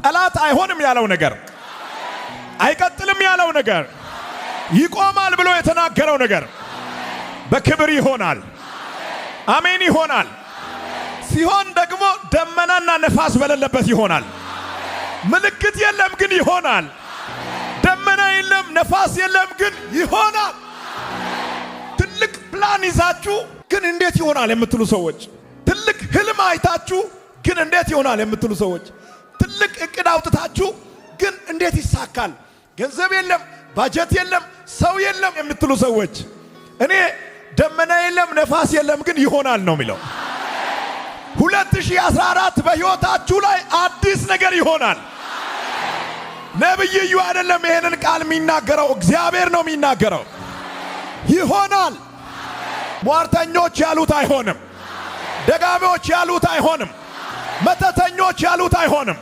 ጠላት አይሆንም ያለው ነገር አይቀጥልም ያለው ነገር ይቆማል ብሎ የተናገረው ነገር በክብር ይሆናል። አሜን ይሆናል። ሲሆን ደግሞ ደመናና ነፋስ በሌለበት ይሆናል። ምልክት የለም ግን ይሆናል። ደመና የለም ነፋስ የለም ግን ይሆናል። ትልቅ ፕላን ይዛችሁ ግን እንዴት ይሆናል የምትሉ ሰዎች፣ ትልቅ ህልም አይታችሁ ግን እንዴት ይሆናል የምትሉ ሰዎች፣ ትልቅ እቅድ አውጥታችሁ ግን እንዴት ይሳካል፣ ገንዘብ የለም ባጀት የለም ሰው የለም የምትሉ ሰዎች፣ እኔ ደመና የለም ነፋስ የለም ግን ይሆናል ነው የሚለው። 2014 በሕይወታችሁ ላይ አዲስ ነገር ይሆናል። ነብይ እዩ አይደለም ይሄንን ቃል የሚናገረው፣ እግዚአብሔር ነው የሚናገረው። ይሆናል። ሟርተኞች ያሉት አይሆንም። ደጋሚዎች ያሉት አይሆንም። መተተኞች ያሉት አይሆንም።